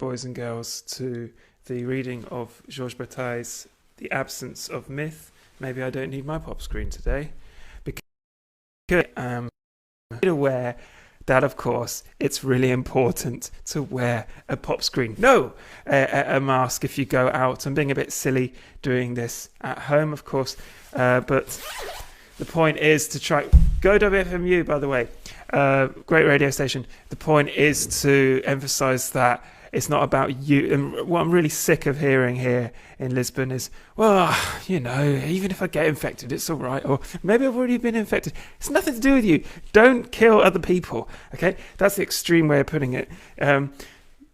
boys and girls, to the reading of Georges Bataille's The Absence of Myth. Maybe I don't need my pop screen today, because I'm aware that, of course, it's really important to wear a pop screen. No, a mask if you go out. I'm being a bit silly doing this at home, of course, but the point is to try... Go WFMU, by the way. Great radio station. The point is to emphasise that it's not about you. And what I'm really sick of hearing here in Lisbon is, well, you know, even if I get infected, it's all right. Or maybe I've already been infected. It's nothing to do with you. Don't kill other people. Okay? That's the extreme way of putting it.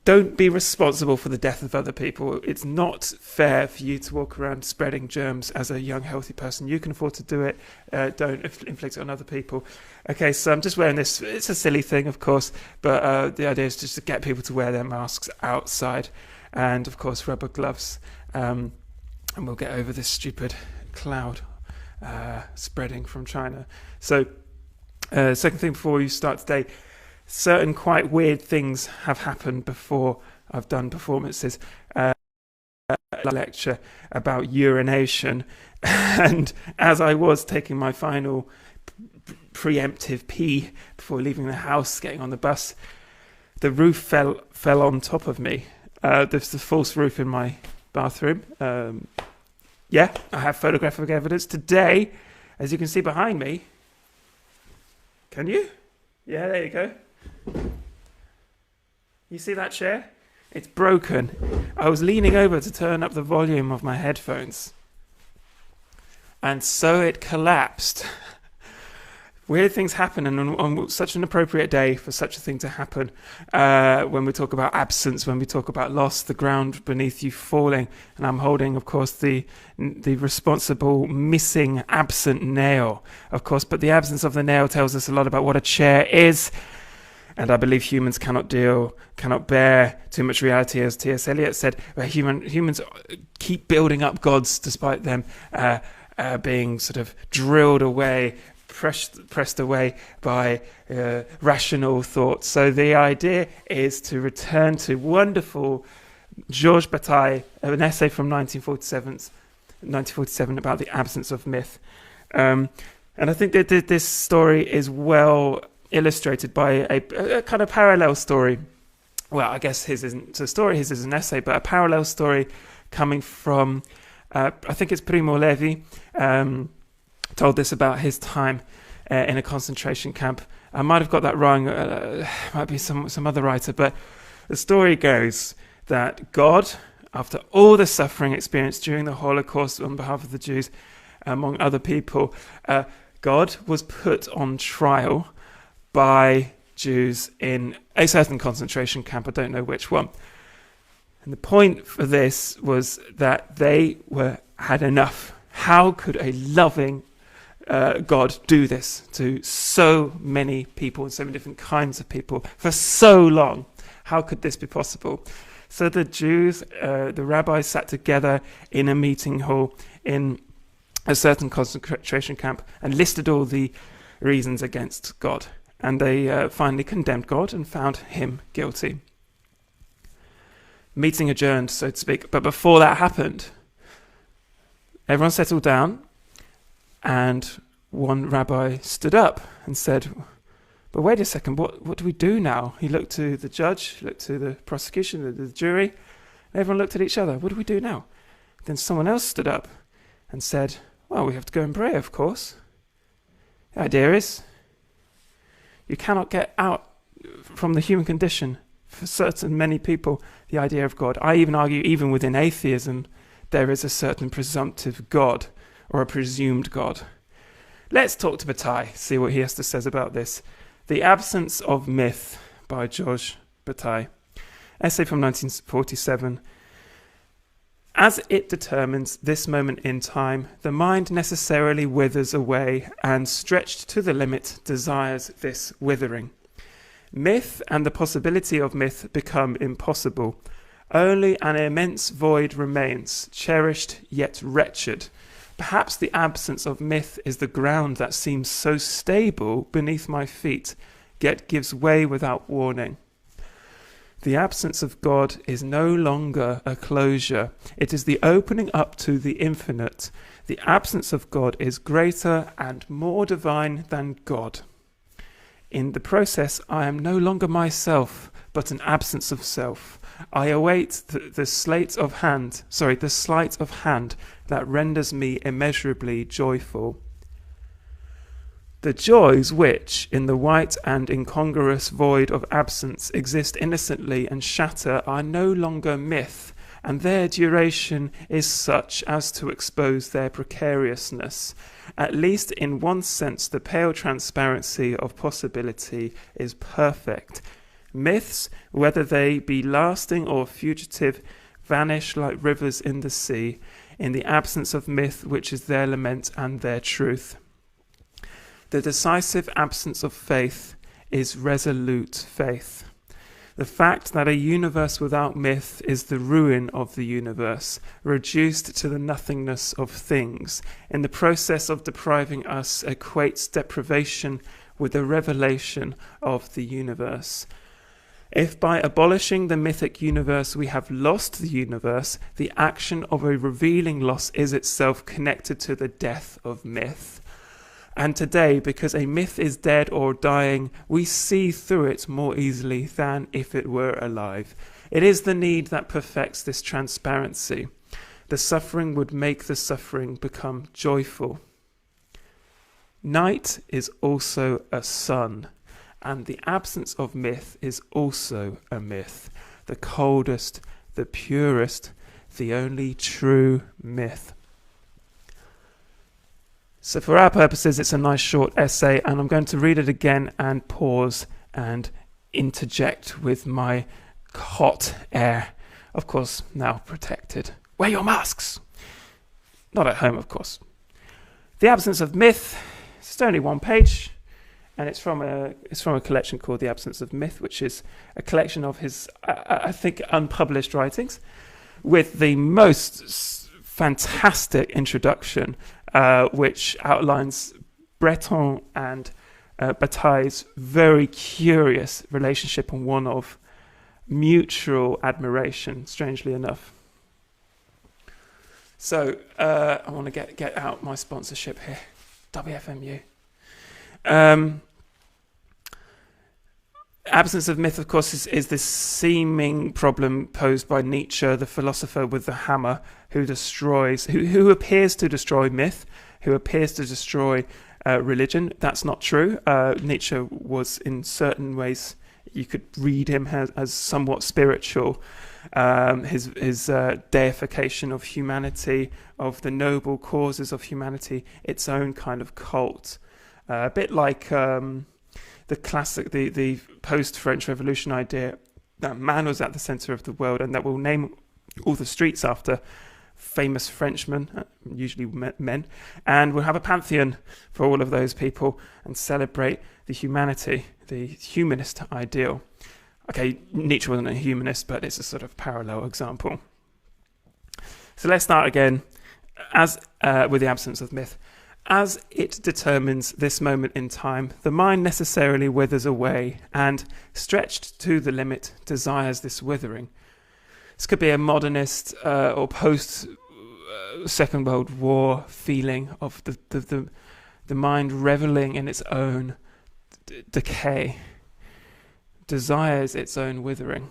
Don't be responsible for the death of other people. It's not fair for you to walk around spreading germs as a young, healthy person. You can afford to do it. Don't inflict it on other people. Okay, so I'm just wearing this. It's a silly thing, of course, but the idea is just to get people to wear their masks outside. And, of course, rubber gloves. And we'll get over this stupid cloud spreading from China. So, second thing before we start today, certain quite weird things have happened before I've done performances. A lecture about urination, and as I was taking my final preemptive pee before leaving the house, getting on the bus, the roof fell on top of me. There's the false roof in my bathroom. Yeah, I have photographic evidence today, as you can see behind me. Can you? Yeah, there you go. You see that chair? It's broken. I was leaning over to turn up the volume of my headphones, and so it collapsed. Weird things happen, and on such an appropriate day for such a thing to happen, when we talk about absence, when we talk about loss, the ground beneath you falling, and I'm holding, of course, the responsible missing absent nail, of course, but the absence of the nail tells us a lot about what a chair is. And I believe humans cannot bear too much reality, as T.S. Eliot said, where humans keep building up gods despite them being sort of drilled away, pressed away by rational thought. So the idea is to return to wonderful Georges Bataille, an essay from 1947 about the absence of myth. And I think that this story is well illustrated by a kind of parallel story. Well, I guess his isn't a story, his is an essay, but a parallel story coming from, I think it's Primo Levi, told this about his time in a concentration camp. I might have got that wrong, might be some other writer, but the story goes that God, after all the suffering experienced during the Holocaust on behalf of the Jews, among other people, God was put on trial by Jews in a certain concentration camp. I don't know which one. And the point for this was that they had enough. How could a loving God do this to so many people and so many different kinds of people for so long? How could this be possible? So the Jews, the rabbis, sat together in a meeting hall in a certain concentration camp and listed all the reasons against God. And they finally condemned God and found him guilty. Meeting adjourned, so to speak. But before that happened, everyone settled down, and one rabbi stood up and said, but wait a second, what do we do now? He looked to the judge, looked to the prosecution, the jury, and everyone looked at each other. What do we do now? Then someone else stood up and said, well, we have to go and pray, of course. The idea is, you cannot get out from the human condition, for certain many people, the idea of God. I even argue, even within atheism, there is a certain presumptive God, or a presumed God. Let's talk to Bataille, see what he has to say about this. The Absence of Myth by Georges Bataille. Essay from 1947. As it determines this moment in time, the mind necessarily withers away and, stretched to the limit, desires this withering. Myth and the possibility of myth become impossible. Only an immense void remains, cherished yet wretched. Perhaps the absence of myth is the ground that seems so stable beneath my feet, yet gives way without warning. The absence of God is no longer a closure. It is the opening up to the infinite. The absence of God is greater and more divine than God. In the process, I am no longer myself, but an absence of self. I await the sleight of hand that renders me immeasurably joyful. The joys which, in the white and incongruous void of absence, exist innocently and shatter are no longer myth, and their duration is such as to expose their precariousness. At least in one sense, the pale transparency of possibility is perfect. Myths, whether they be lasting or fugitive, vanish like rivers in the sea, in the absence of myth, which is their lament and their truth. The decisive absence of faith is resolute faith. The fact that a universe without myth is the ruin of the universe, reduced to the nothingness of things, in the process of depriving us, equates deprivation with the revelation of the universe. If by abolishing the mythic universe we have lost the universe, the action of a revealing loss is itself connected to the death of myth. And today, because a myth is dead or dying, we see through it more easily than if it were alive. It is the need that perfects this transparency. The suffering would make the suffering become joyful. Night is also a sun, and the absence of myth is also a myth. The coldest, the purest, the only true myth. So for our purposes, it's a nice short essay, and I'm going to read it again and pause and interject with my hot air. Of course, now protected. Wear your masks! Not at home, of course. The absence of myth. It's only one page, and it's from a collection called The Absence of Myth, which is a collection of his, I think, unpublished writings, with the most fantastic introduction, which outlines Breton and Bataille's very curious relationship, and one of mutual admiration, strangely enough. So I want to get out my sponsorship here, WFMU. Absence of myth, of course, is this seeming problem posed by Nietzsche, the philosopher with the hammer, who appears to destroy myth, who appears to destroy religion. That's not true. Nietzsche was, in certain ways, you could read him as somewhat spiritual. His deification of humanity, of the noble causes of humanity, its own kind of cult. A bit like the classic, the post-French Revolution idea that man was at the center of the world, and that we'll name all the streets after famous Frenchmen, usually men, and we'll have a pantheon for all of those people and celebrate the humanity, the humanist ideal. Okay, Nietzsche wasn't a humanist, but it's a sort of parallel example. So let's start again with the absence of myth. As it determines this moment in time, the mind necessarily withers away and, stretched to the limit, desires this withering. This could be a modernist or post-Second World War feeling of the mind reveling in its own decay, desires its own withering.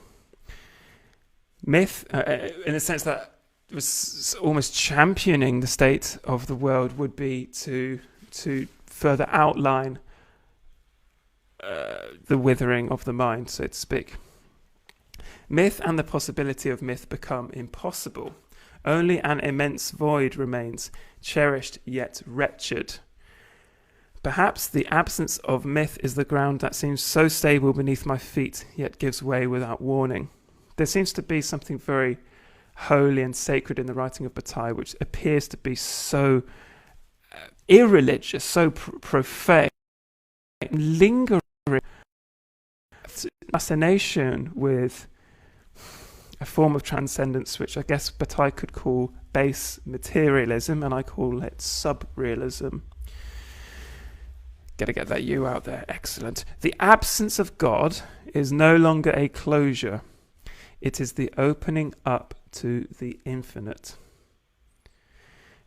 Myth, in the sense that was almost championing the state of the world, would be to further outline the withering of the mind, so to speak. Myth and the possibility of myth become impossible. Only an immense void remains, cherished yet wretched. Perhaps the absence of myth is the ground that seems so stable beneath my feet, yet gives way without warning. There seems to be something very holy and sacred in the writing of Bataille, which appears to be so irreligious, so profane, lingering fascination with a form of transcendence, which I guess Bataille could call base materialism, and I call it subrealism. Gotta get that U out there. Excellent. The absence of God is no longer a closure. It is the opening up to the infinite.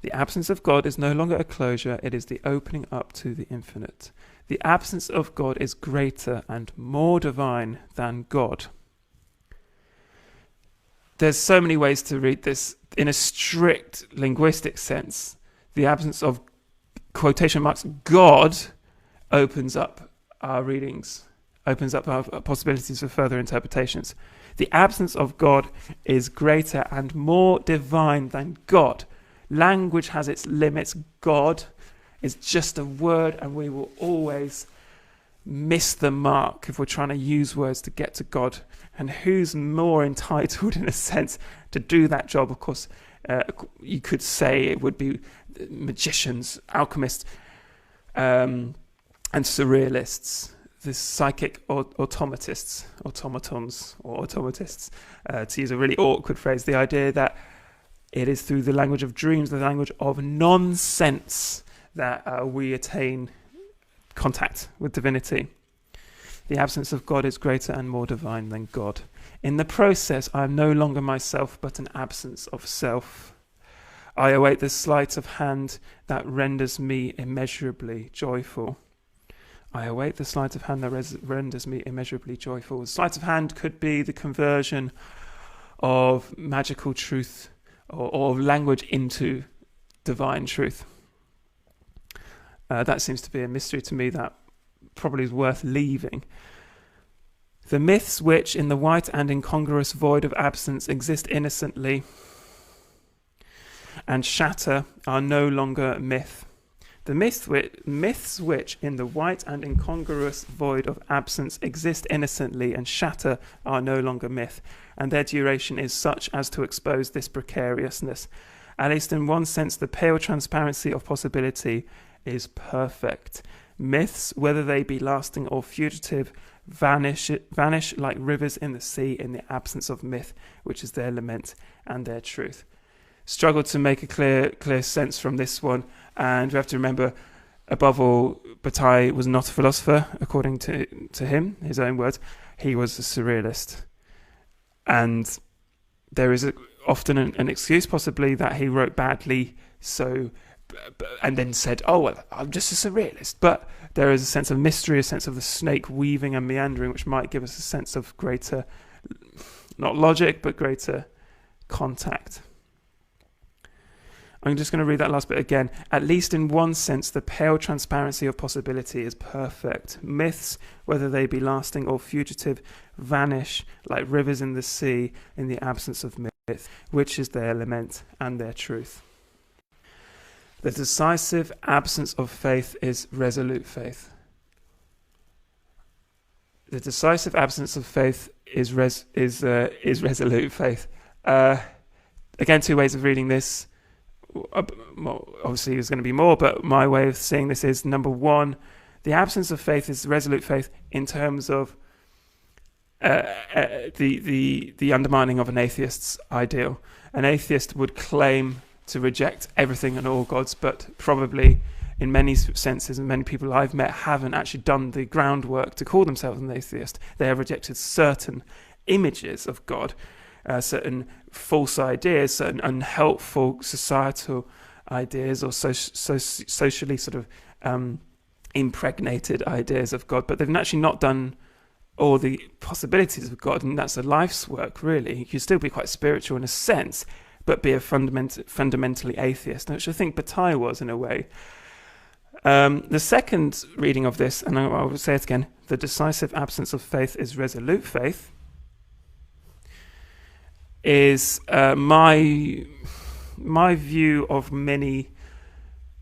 The absence of God is no longer a closure, it is the opening up to the infinite. The absence of God is greater and more divine than God. There's so many ways to read this. In a strict linguistic sense, the absence of quotation marks God opens up our readings, opens up our possibilities for further interpretations. The absence of God is greater and more divine than God. Language has its limits. God is just a word, and we will always miss the mark if we're trying to use words to get to God. And who's more entitled, in a sense, to do that job? Of course, you could say it would be magicians, alchemists, and surrealists, the psychic automatists, to use a really awkward phrase, the idea that it is through the language of dreams, the language of nonsense, that we attain contact with divinity. The absence of God is greater and more divine than God. In the process, I am no longer myself, but an absence of self. I await the sleight of hand that renders me immeasurably joyful. I await the sleight of hand that renders me immeasurably joyful. The sleight of hand could be the conversion of magical truth or language into divine truth. That seems to be a mystery to me that probably is worth leaving. The myths which, in the white and incongruous void of absence, exist innocently and shatter are no longer myth. The myths which, in the white and incongruous void of absence, exist innocently and shatter are no longer myth, and their duration is such as to expose this precariousness. At least in one sense, the pale transparency of possibility is perfect. Myths, whether they be lasting or fugitive, vanish like rivers in the sea in the absence of myth, which is their lament and their truth. Struggled to make a clear sense from this one, and we have to remember, above all, Bataille was not a philosopher, according to him, his own words. He was a surrealist, and there is often an excuse, possibly, that he wrote badly, and then said, "Oh, well, I'm just a surrealist." But there is a sense of mystery, a sense of the snake weaving and meandering, which might give us a sense of greater, not logic, but greater contact. I'm just going to read that last bit again. At least in one sense, the pale transparency of possibility is perfect. Myths, whether they be lasting or fugitive, vanish like rivers in the sea in the absence of myth, which is their lament and their truth. The decisive absence of faith is resolute faith. The decisive absence of faith is resolute faith. Again, two ways of reading this. Obviously, there's going to be more, but my way of seeing this is, number one, the absence of faith is resolute faith in terms of the undermining of an atheist's ideal. An atheist would claim to reject everything and all gods, but probably in many senses, and many people I've met haven't actually done the groundwork to call themselves an atheist. They have rejected certain images of God, certain false ideas, certain unhelpful societal ideas, or socially sort of impregnated ideas of God, but they've actually not done all the possibilities of God, and that's a life's work, really. You can still be quite spiritual in a sense, but be a fundamentally atheist, which I think Bataille was in a way. The second reading of this, and I will say it again, the decisive absence of faith is resolute faith, is my view of many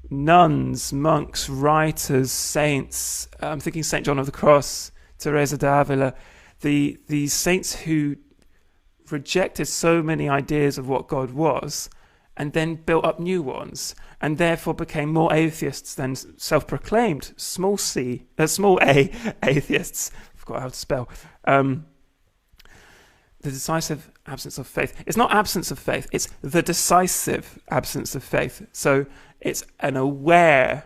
nuns, monks, writers, saints. I'm thinking St. John of the Cross, Teresa d'Avila, these saints who rejected so many ideas of what God was and then built up new ones, and therefore became more atheists than self-proclaimed small a atheists. I forgot how to spell. The decisive absence of faith. It's not absence of faith, it's the decisive absence of faith. So it's an aware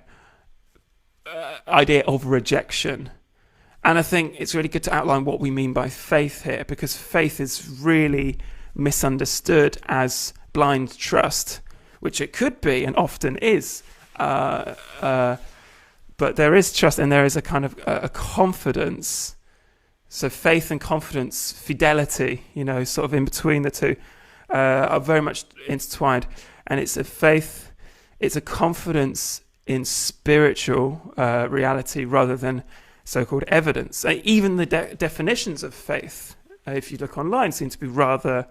idea of rejection. And I think it's really good to outline what we mean by faith here, because faith is really misunderstood as blind trust, which it could be and often is. But there is trust, and there is a kind of a confidence. So faith and confidence, fidelity, sort of in between the two, are very much intertwined. And it's a faith, it's a confidence in spiritual reality rather than so-called evidence. Even the definitions of faith, if you look online, seem to be rather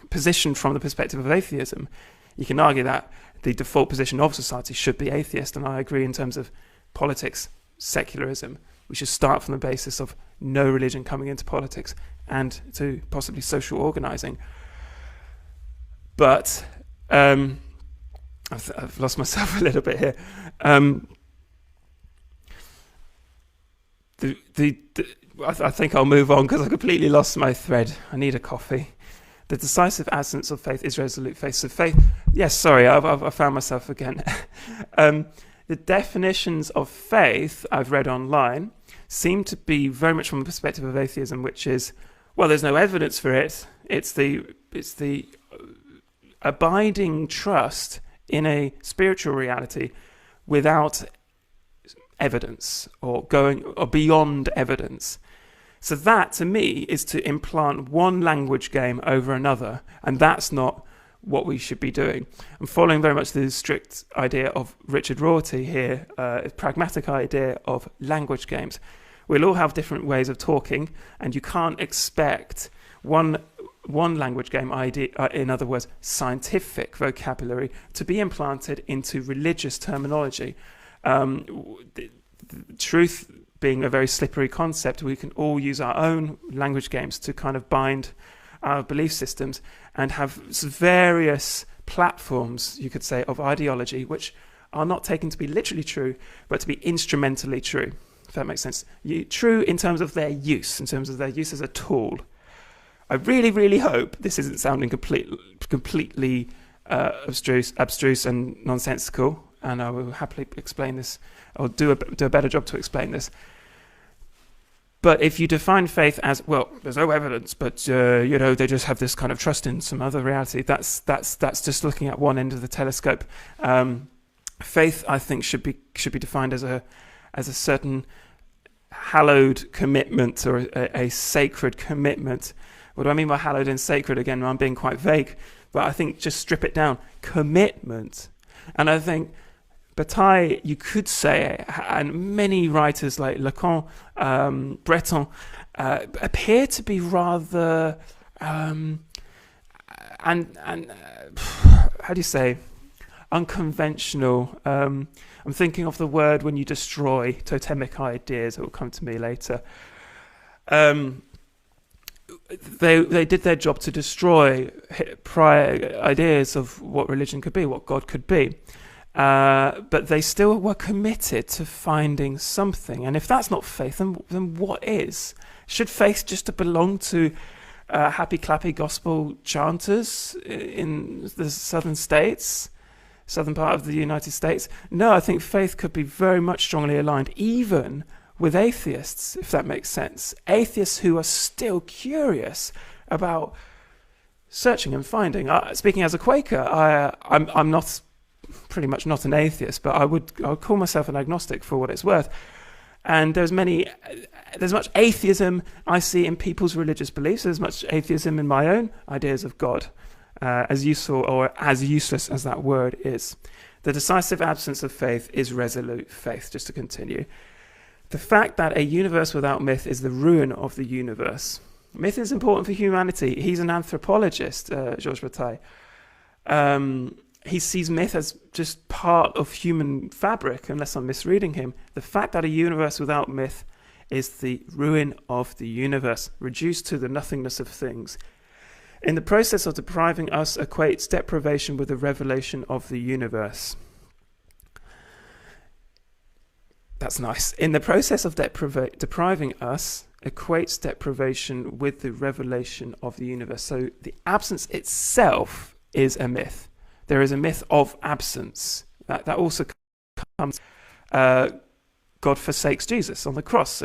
positioned from the perspective of atheism. You can argue that the default position of society should be atheist, and I agree in terms of politics, secularism. We should start from the basis of no religion coming into politics and to possibly social organising. But I've lost myself a little bit here. I think I'll move on because I completely lost my thread. I need a coffee. The decisive absence of faith is resolute faith. So faith, yes, sorry, I found myself again. The definitions of faith I've read online seem to be very much from the perspective of atheism, which is, well, there's no evidence for it. It's the abiding trust in a spiritual reality without evidence or going or beyond evidence. So that, to me, is to implant one language game over another, and that's not what we should be doing. I'm following very much the strict idea of Richard Rorty here, a pragmatic idea of language games. We'll all have different ways of talking, and you can't expect one language game idea, in other words, scientific vocabulary, to be implanted into religious terminology. The truth being a very slippery concept, we can all use our own language games to kind of bind our belief systems and have various platforms, you could say, of ideology, which are not taken to be literally true, but to be instrumentally true, if that makes sense. True in terms of their use, as a tool. I really, really hope this isn't sounding completely abstruse and nonsensical, and I will happily explain this. I'll do a better job to explain this. But if you define faith as, well, there's no evidence, but they just have this kind of trust in some other reality, that's just looking at one end of the telescope. Faith, I think, should be defined as a certain hallowed commitment, or a sacred commitment. What do I mean by hallowed and sacred? Again, I'm being quite vague, but I think just strip it down. Commitment. And I think Bataille, you could say, and many writers like Lacan, Breton, appear to be rather, how do you say, unconventional. I'm thinking of the word when you destroy totemic ideas. It will come to me later. They did their job to destroy prior ideas of what religion could be, what God could be. But they still were committed to finding something. And if that's not faith, then what is? Should faith just belong to happy clappy gospel chanters in the southern part of the United States? No, I think faith could be very much strongly aligned, even with atheists, if that makes sense. Atheists who are still curious about searching and finding. Speaking as a Quaker, I'm not pretty much not an atheist, but I would call myself an agnostic for what it's worth. And there's much atheism I see in people's religious beliefs. There's much atheism in my own ideas of God, as useful or as useless as that word is. The decisive absence of faith is resolute faith, just to continue. The fact that a universe without myth is the ruin of the universe. Myth is important for humanity. He's an anthropologist, Georges Bataille. He sees myth as just part of human fabric, unless I'm misreading him. The fact that a universe without myth is the ruin of the universe, reduced to the nothingness of things. In the process of depriving us equates deprivation with the revelation of the universe. That's nice. In the process of depriving us equates deprivation with the revelation of the universe. So the absence itself is a myth. There is a myth of absence. That also comes God forsakes Jesus on the cross.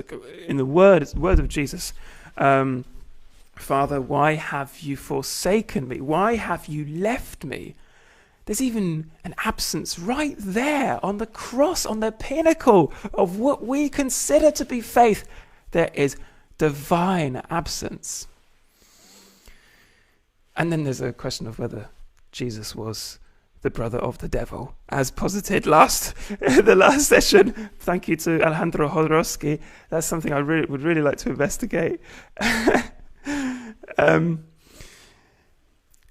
In the words of Jesus, Father, why have you forsaken me? Why have you left me? There's even an absence right there on the cross, on the pinnacle of what we consider to be faith. There is divine absence. And then there's a question of whether Jesus was the brother of the devil, as posited the last session. Thank you to Alejandro Jodorowsky. That's something I would really like to investigate.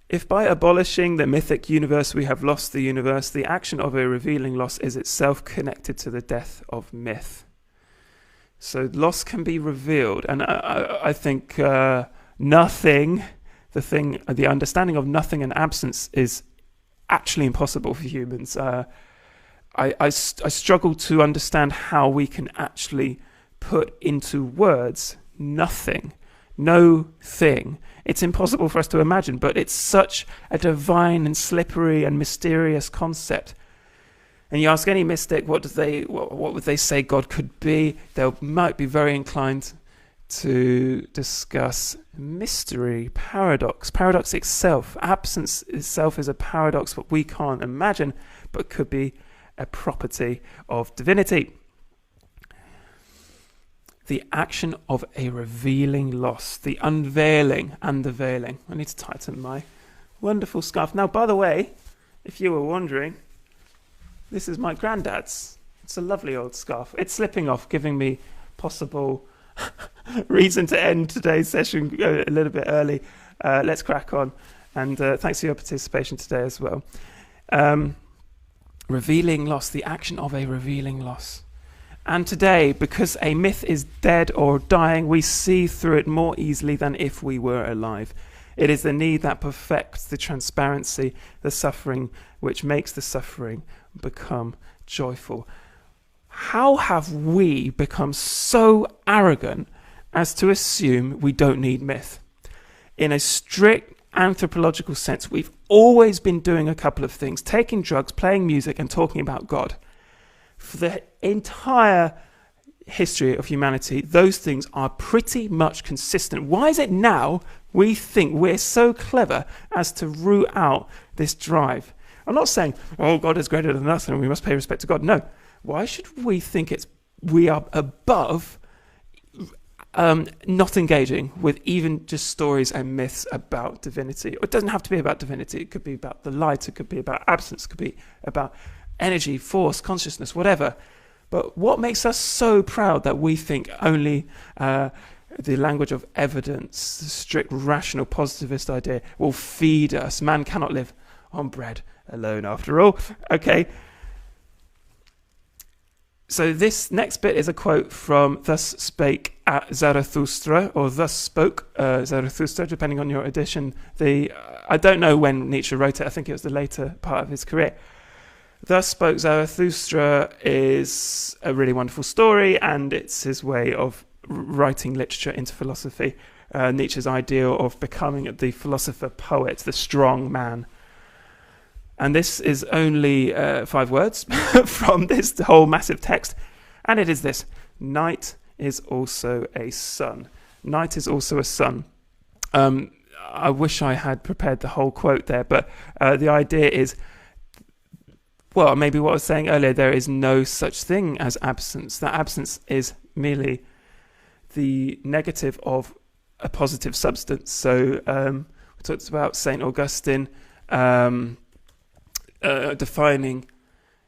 If by abolishing the mythic universe we have lost the universe, the action of a revealing loss is itself connected to the death of myth. So loss can be revealed, and I think nothing, the understanding of nothing and absence is actually impossible for humans. I struggle to understand how we can actually put into words nothing, no thing. It's impossible for us to imagine, but it's such a divine and slippery and mysterious concept. And you ask any mystic, what would they say God could be? They might be very inclined to discuss mystery, paradox itself. Absence itself is a paradox, what we can't imagine, but could be a property of divinity. The action of a revealing loss, the unveiling and the veiling. I need to tighten my wonderful scarf. Now, by the way, if you were wondering, this is my granddad's. It's a lovely old scarf. It's slipping off, giving me possible reason to end today's session a little bit early. Let's crack on. And thanks for your participation today as well. Revealing loss, the action of a revealing loss. And today, because a myth is dead or dying, we see through it more easily than if we were alive. It is the need that perfects the transparency, the suffering, which makes the suffering become joyful. How have we become so arrogant as to assume we don't need myth? In a strict anthropological sense, we've always been doing a couple of things: taking drugs, playing music, and talking about God. For the entire history of humanity, those things are pretty much consistent. Why is it now we think we're so clever as to root out this drive? I'm not saying, oh, God is greater than us and we must pay respect to God. No. Why should we think we are above not engaging with even just stories and myths about divinity? It doesn't have to be about divinity. It could be about the light. It could be about absence. It could be about energy, force, consciousness, whatever. But what makes us so proud that we think only the language of evidence, the strict rational positivist idea, will feed us? Man cannot live on bread alone, after all. Okay. So this next bit is a quote from Thus Spake Zarathustra, or Thus Spoke Zarathustra, depending on your edition. I don't know when Nietzsche wrote it. I think it was the later part of his career. Thus Spoke Zarathustra is a really wonderful story, and it's his way of writing literature into philosophy. Nietzsche's ideal of becoming the philosopher-poet, the strong man. And this is only 5 words from this whole massive text, and it is this: night is also a sun. Night is also a sun. I wish I had prepared the whole quote there, but the idea is, well, maybe what I was saying earlier, there is no such thing as absence. That absence is merely the negative of a positive substance. So we talked about St. Augustine defining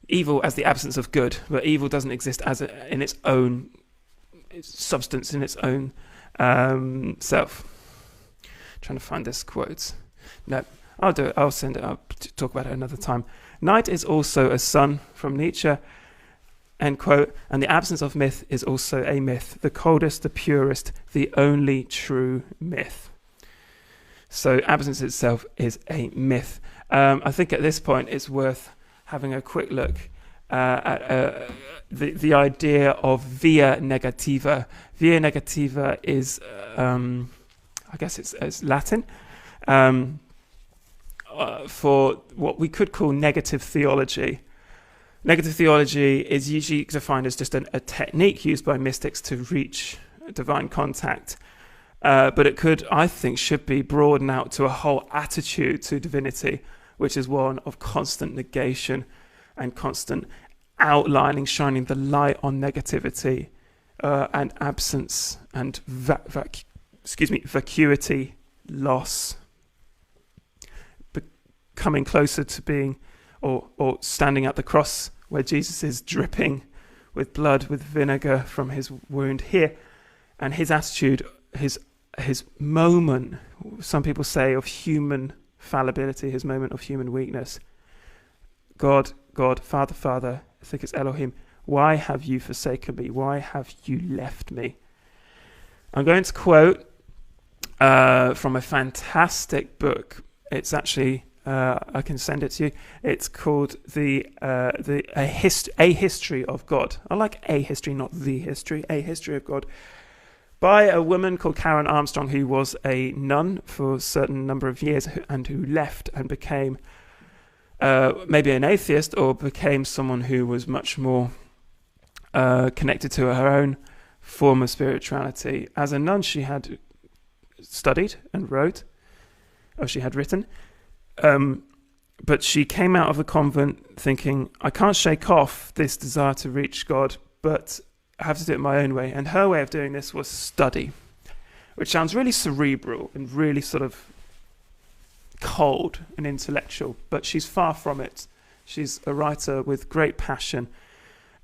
evil as the absence of good, but evil doesn't exist as in its own substance, in its own self. Trying to find this quote. No, I'll do it. I'll send it. I'll talk about it another time. Night is also a sun, from Nietzsche, end quote. And the absence of myth is also a myth, the coldest, the purest, the only true myth. So absence itself is a myth. I think at this point it's worth having a quick look at the idea of via negativa. Via negativa is, I guess it's Latin, for what we could call negative theology. Negative theology is usually defined as just a technique used by mystics to reach divine contact. But it could, I think, should be broadened out to a whole attitude to divinity, which is one of constant negation and constant outlining, shining the light on negativity and absence and vacuity, loss, coming closer to being or standing at the cross where Jesus is dripping with blood, with vinegar from his wound here, and his attitude, his moment, some people say, of human fallibility, his moment of human weakness. God, Father, I think it's Elohim, why have you forsaken me? Why have you left me? I'm going to quote from a fantastic book. It's actually, I can send it to you. It's called A History of God. I like a history, not the history. A History of God, by a woman called Karen Armstrong, who was a nun for a certain number of years and who left and became maybe an atheist, or became someone who was much more connected to her own form of spirituality. As a nun, she had studied and wrote, or she had written, but she came out of the convent thinking, I can't shake off this desire to reach God, but I have to do it my own way. And her way of doing this was study, which sounds really cerebral and really sort of cold and intellectual, but she's far from it. She's a writer with great passion,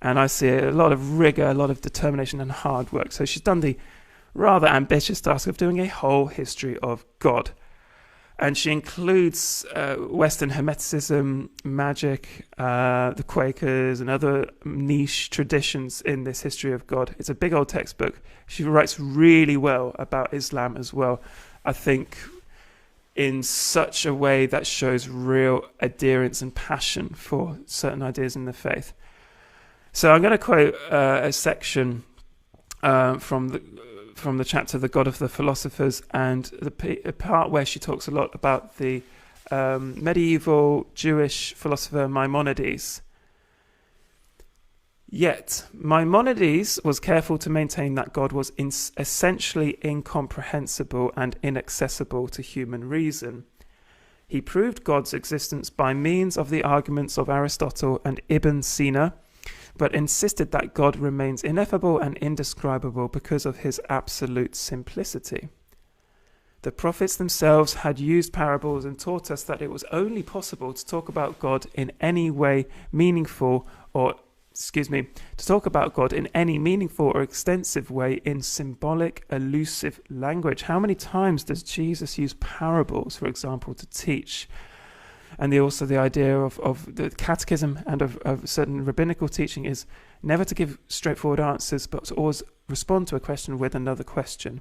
and I see a lot of rigor, a lot of determination and hard work. So she's done the rather ambitious task of doing a whole history of God. And she includes Western Hermeticism, magic, the Quakers, and other niche traditions in this history of God. It's a big old textbook. She writes really well about Islam as well, I think, in such a way that shows real adherence and passion for certain ideas in the faith. So I'm going to quote a section from the chapter "The God of the Philosophers," and the part where she talks a lot about the medieval Jewish philosopher Maimonides. Yet Maimonides was careful to maintain that God was essentially incomprehensible and inaccessible to human reason. He proved God's existence by means of the arguments of Aristotle and Ibn Sina, but insisted that God remains ineffable and indescribable because of his absolute simplicity. The prophets themselves had used parables and taught us that it was only possible to talk about God in any way meaningful or extensive way in symbolic, elusive language. How many times does Jesus use parables, for example, to teach? And also the idea of the catechism and of certain rabbinical teaching is never to give straightforward answers, but to always respond to a question with another question.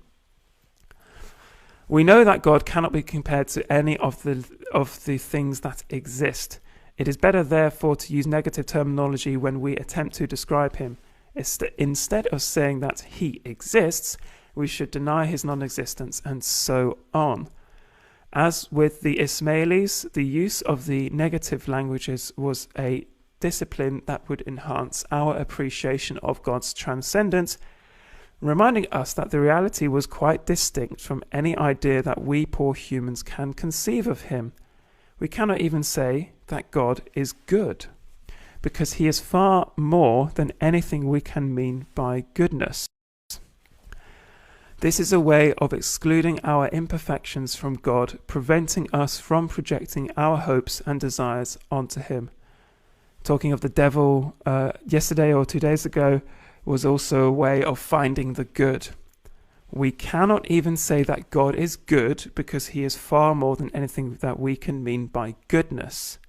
We know that God cannot be compared to any of the things that exist. It is better, therefore, to use negative terminology when we attempt to describe him. Instead of saying that he exists, we should deny his non-existence, and so on. As with the Ismailis, the use of the negative languages was a discipline that would enhance our appreciation of God's transcendence, reminding us that the reality was quite distinct from any idea that we poor humans can conceive of him. We cannot even say that God is good, because he is far more than anything we can mean by goodness. This is a way of excluding our imperfections from God, preventing us from projecting our hopes and desires onto him. Talking of the devil yesterday or 2 days ago was also a way of finding the good. We cannot even say that God is good because he is far more than anything that we can mean by goodness.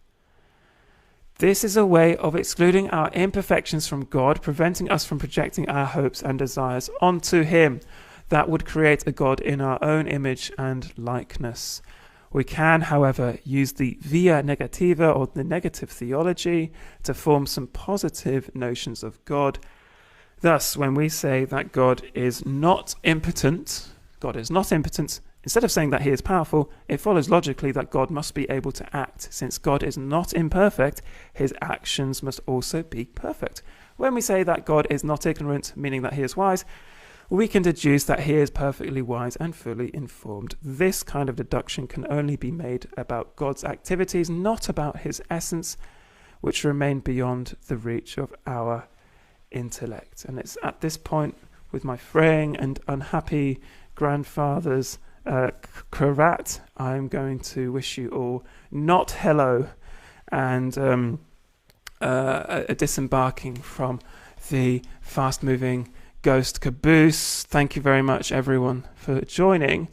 This is a way of excluding our imperfections from God, preventing us from projecting our hopes and desires onto him. That would create a God in our own image and likeness. We can, however, use the via negativa, or the negative theology, to form some positive notions of God. Thus, when we say that God is not impotent, instead of saying that he is powerful, it follows logically that God must be able to act. Since God is not imperfect, his actions must also be perfect. When we say that God is not ignorant, meaning that he is wise, we can deduce that he is perfectly wise and fully informed. This kind of deduction can only be made about God's activities, not about his essence, which remain beyond the reach of our intellect. And it's at this point, with my fraying and unhappy grandfather's karat, I'm going to wish you all not hello and a disembarking from the fast-moving ghost caboose. Thank you very much, everyone, for joining.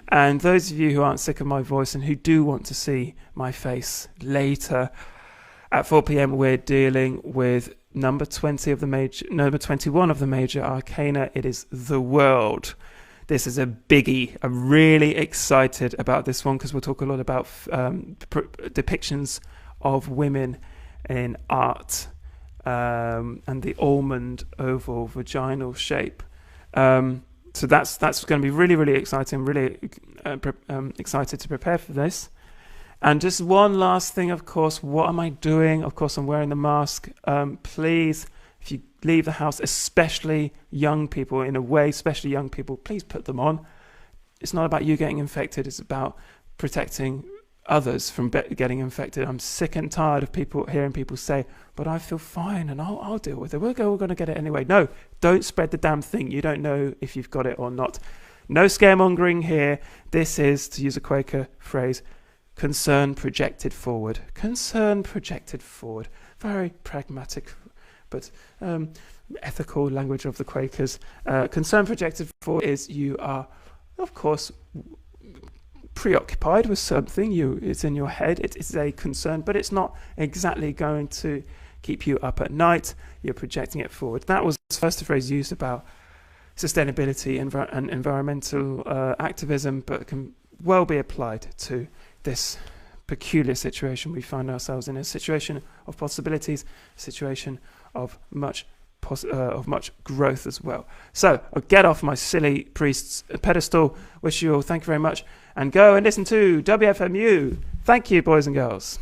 And those of you who aren't sick of my voice and who do want to see my face later, at 4 p.m. we're dealing with number 21 of the major arcana. It is the world. This is a biggie. I'm really excited about this one because we'll talk a lot about depictions of women in art. And the almond oval vaginal shape. So that's going to be really, really exciting. I'm really excited to prepare for this. And just one last thing, of course, what am I doing? Of course, I'm wearing the mask. Please, if you leave the house, especially young people, especially young people, please put them on. It's not about you getting infected. It's about protecting others from getting infected. I'm sick and tired of hearing people say, but I feel fine and I'll deal with it. We're going to get it anyway. No, don't spread the damn thing. You don't know if you've got it or not. No scaremongering here. This is, to use a Quaker phrase, concern projected forward. Concern projected forward. Very pragmatic but ethical language of the Quakers. Concern projected forward is you are, of course, preoccupied with something. It's in your head. It is a concern, but it's not exactly going to keep you up at night. You're projecting it forward. That was the first phrase used about sustainability and environmental activism, but can well be applied to this peculiar situation we find ourselves in, a situation of possibilities, a situation of much growth as well. So I'll get off my silly priest's pedestal. Wish you all thank you very much, and go and listen to WFMU. Thank you, boys and girls.